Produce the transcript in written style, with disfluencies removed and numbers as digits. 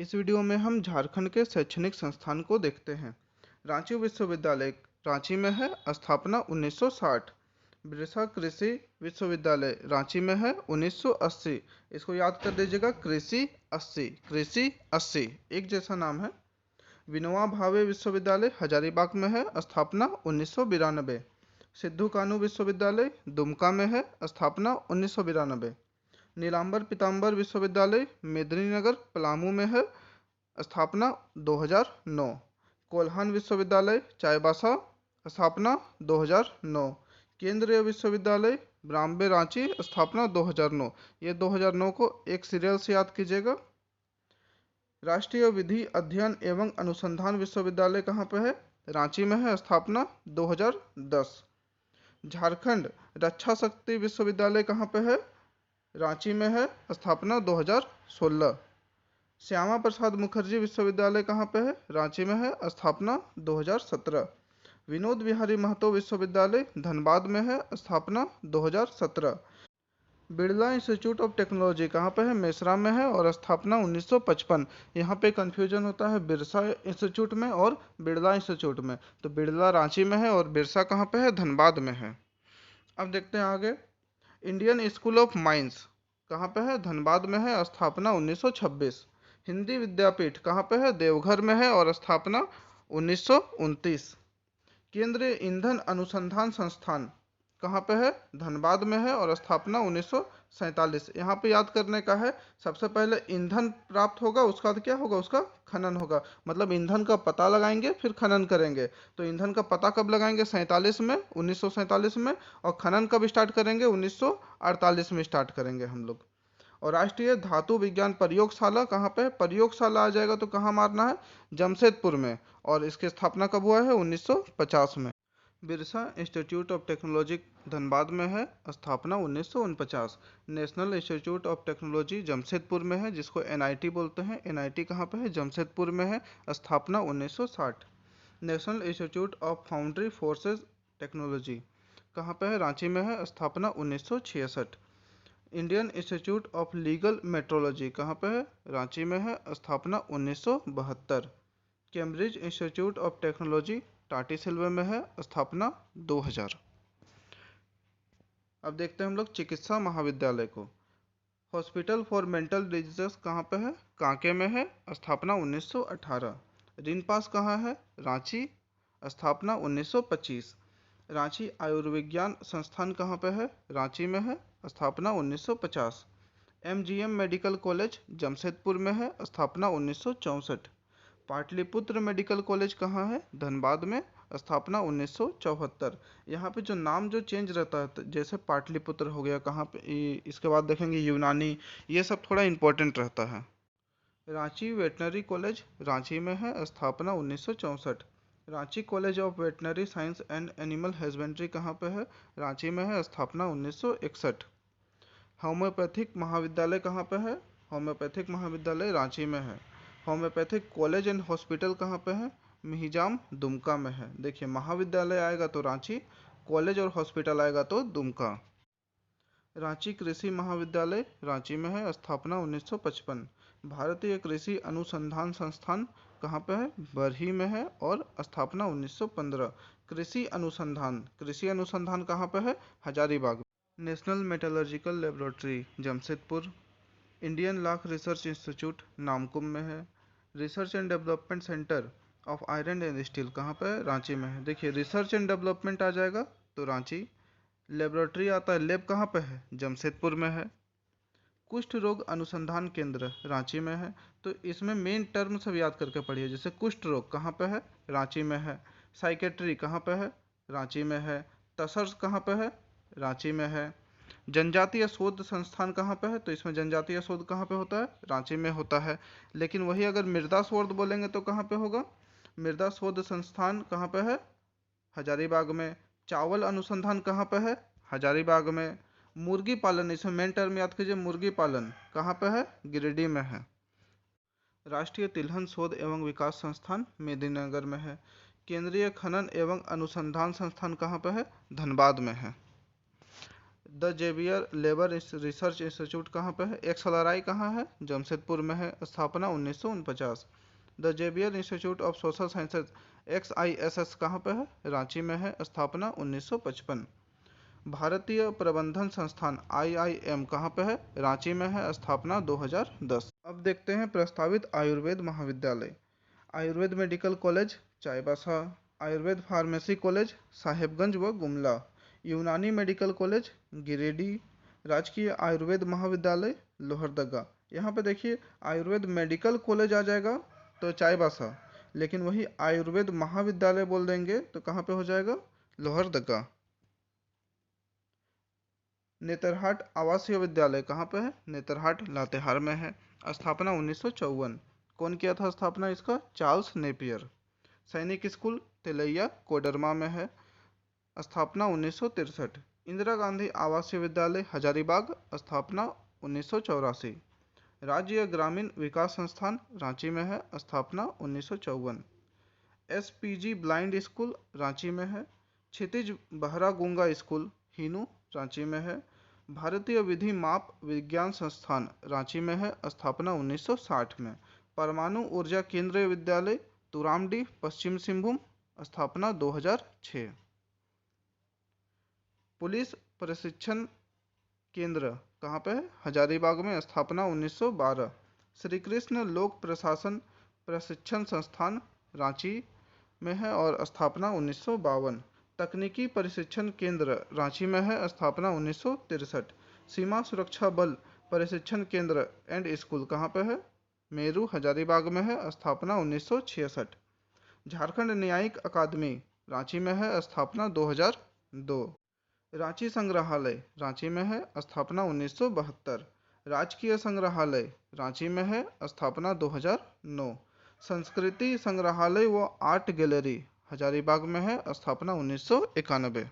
इस वीडियो में हम झारखंड के शैक्षणिक संस्थान को देखते हैं। रांची विश्वविद्यालय रांची में है, स्थापना 1960। बिरसा कृषि विश्वविद्यालय रांची में है, 1980। इसको याद कर लीजिएगा, कृषि 80, कृषि 80 एक जैसा नाम है। विनोबा भावे विश्वविद्यालय हजारीबाग में है, स्थापना 1992। सिद्धू कानू विश्वविद्यालय दुमका में है, स्थापना 1992। नीलांबर पीताम्बर विश्वविद्यालय मेदिनीनगर पलामू में है, स्थापना 2009। कोल्हान विश्वविद्यालय चाईबासा, स्थापना 2009। केंद्रीय विश्वविद्यालय बॉम्बे रांची, स्थापना 2009। ये 2009 को एक सीरियल से याद कीजिएगा। राष्ट्रीय विधि अध्ययन एवं अनुसंधान विश्वविद्यालय कहाँ पे है? रांची में है, स्थापना 2010। झारखंड रक्षा शक्ति विश्वविद्यालय कहाँ पे है? रांची में है, स्थापना 2016। श्यामा प्रसाद मुखर्जी विश्वविद्यालय कहाँ पे है? रांची में है, स्थापना 2017। विनोद बिहारी महतो विश्वविद्यालय धनबाद में है, स्थापना 2017। बिरला इंस्टीट्यूट ऑफ टेक्नोलॉजी कहाँ पे है? मेसरा में है और स्थापना 1955। यहाँ पे कंफ्यूजन होता है बिरसा इंस्टीट्यूट में और बिरला इंस्टीट्यूट में। तो बिरला रांची में है और बिरसा कहाँ पे है? धनबाद में है। अब देखते हैं आगे। इंडियन स्कूल ऑफ माइंस कहाँ पे है? धनबाद में है, स्थापना 1926। हिंदी विद्यापीठ कहाँ पे है? देवघर में है और स्थापना 1929। केंद्रीय ईंधन अनुसंधान संस्थान कहाँ पे है? धनबाद में है और स्थापना 1947। यहाँ पे याद करने का है, सबसे पहले ईंधन प्राप्त होगा, उसका बाद क्या होगा? उसका खनन होगा। मतलब ईंधन का पता लगाएंगे फिर खनन करेंगे। तो ईंधन का पता कब लगाएंगे? 47 में, 1947 में। और खनन कब स्टार्ट करेंगे? 1948 में स्टार्ट करेंगे हम लोग। और राष्ट्रीय धातु विज्ञान प्रयोगशाला कहाँ पे है? प्रयोगशाला आ जाएगा तो कहाँ मारना है? जमशेदपुर में। और इसकी स्थापना कब हुआ है? 1950 में। Birsa institute of technology Dhanbad में है, स्थापना 1949। National institute of technology Jamshedpur में है, जिसको एनआईटी बोलते हैं। एनआईटी कहाँ पे है? जमशेदपुर में है, स्थापना 1960। National institute of foundry forces technology कहाँ पे है? रांची में है, स्थापना 1966। Indian institute of legal metrology कहाँ पे है? रांची में है, स्थापना 1972। कैम्ब्रिज इंस्टीट्यूट ऑफ टेक्नोलॉजी टाटी सिल्वे में है, स्थापना 2000। अब देखते हैं हम लोग चिकित्सा महाविद्यालय को। हॉस्पिटल फॉर मेंटल डिजीजेस कहाँ पे है? कांके में है, स्थापना 1918। रिनपास कहाँ है? रांची, स्थापना 1925। रांची आयुर्विज्ञान संस्थान कहाँ पे है? रांची में है, स्थापना 1950। एमजीएम मेडिकल कॉलेज जमशेदपुर में है, स्थापना 1964। पाटलिपुत्र मेडिकल कॉलेज कहाँ है? धनबाद में, स्थापना 1974। यहाँ पे जो नाम जो चेंज रहता है, जैसे पाटलिपुत्र हो गया, कहाँ पे इसके बाद देखेंगे यूनानी, ये सब थोड़ा इम्पोर्टेंट रहता है। रांची वेटनरी कॉलेज रांची में है, स्थापना 1964। Ranchi college of veterinary science and animal husbandry कहाँ पे है? रांची में है, स्थापना 1961। होम्योपैथिक महाविद्यालय कहाँ पे है? होम्योपैथिक महाविद्यालय रांची में है। होम्योपैथिक कॉलेज एंड हॉस्पिटल कहाँ पे है? मिहिजाम दुमका में है। देखिए, महाविद्यालय आएगा तो रांची, कॉलेज और हॉस्पिटल आएगा तो दुमका। रांची कृषि महाविद्यालय रांची में है, स्थापना 1955। भारतीय कृषि अनुसंधान संस्थान कहाँ पे है? बरही में है और स्थापना 1915। कृषि अनुसंधान कहाँ पे है? Hazaribagh. National metallurgical laboratory Jamshedpur. Indian lock research institute Namkum में है। Research and development centre of iron and steel कहाँ पे है? रांची में है। देखिए, रिसर्च एंड डेवलपमेंट आ जाएगा तो रांची। लेबोरेटरी आता है, लैब कहाँ पे है? जमशेदपुर में है। कुष्ठ रोग अनुसंधान केंद्र रांची में है। तो इसमें मेन टर्म सब याद करके पढ़िए, जैसे कुष्ठ रोग कहाँ पे है? रांची में है। साइकेट्री कहाँ पे है? रांची में है। तसर्स कहाँ पे है? रांची में है। जनजातीय शोध संस्थान कहाँ पे है? तो इसमें जनजातीय शोध कहाँ पे होता है? रांची में होता है। लेकिन वही अगर मृदा शोध बोलेंगे तो कहाँ पे होगा? मृदा शोध संस्थान कहाँ पे है? हजारीबाग में। चावल अनुसंधान कहाँ पे है? हजारीबाग में। मुर्गी पालन, इसमें मेन टर्म याद कीजिए, मुर्गी पालन कहाँ पे है? गिरिडीह में है। राष्ट्रीय तिलहन शोध एवं विकास संस्थान मेदिनीनगर में है। केंद्रीय खनन एवं अनुसंधान संस्थान कहाँ पे है? धनबाद में है। The Xavier Labour Research Institute कहाँ पे है? एक्सएलआरआई कहाँ है? जमशेदपुर में है, स्थापना 1949। The Xavier Institute of Social Sciences XISS कहाँ पे है? रांची में है, स्थापना 1955। भारतीय प्रबंधन संस्थान IIM कहाँ पे है? रांची में है, स्थापना 2010। अब देखते हैं प्रस्तावित आयुर्वेद महाविद्यालय। Ayurveda medical college Chaibasa, Ayurveda pharmacy college Sahebganj व गुमला, यूनानी मेडिकल कॉलेज गिरिडीह, राजकीय आयुर्वेद महाविद्यालय लोहरदगा। यहाँ पे देखिए आयुर्वेद मेडिकल कॉलेज आ जाएगा तो चाईबासा, लेकिन वही आयुर्वेद महाविद्यालय बोल देंगे तो कहाँ पे हो जाएगा? लोहरदगा। नेतरहाट आवासीय विद्यालय कहाँ पे है? नेतरहाट लातेहार में है, स्थापना 1954। कौन किया था स्थापना इसका? Charles Napier. सैनिक स्कूल तिलैया कोडरमा में है, स्थापना 1963। इंदिरा गांधी आवासीय विद्यालय हजारीबाग, स्थापना 1984। राज्य ग्रामीण विकास संस्थान रांची में है, स्थापना 1954। SPG ब्लाइंड स्कूल रांची में है, क्षितिज बहरा गूंगा स्कूल हिनू रांची में है, भारतीय विधि माप विज्ञान संस्थान रांची में है, स्थापना 1960 में। परमाणु ऊर्जा केंद्रीय विद्यालय तुरामडी पश्चिम सिंहभूम, स्थापना 2006। पुलिस प्रशिक्षण केंद्र कहाँ पे है? हजारीबाग में, स्थापना 1912। श्री कृष्ण लोक प्रशासन प्रशिक्षण संस्थान रांची में है और स्थापना 1952। तकनीकी प्रशिक्षण केंद्र रांची में है, स्थापना 1963। सीमा सुरक्षा बल प्रशिक्षण केंद्र एंड स्कूल कहाँ पे है? मेरू हजारीबाग में है, स्थापना 1966। झारखंड न्यायिक अकादमी रांची में है, स्थापना 2002। रांची संग्रहालय रांची में है, स्थापना 1972। राजकीय संग्रहालय रांची में है, स्थापना 2009। संस्कृति संग्रहालय व आर्ट गैलरी हजारीबाग में है, स्थापना 1991।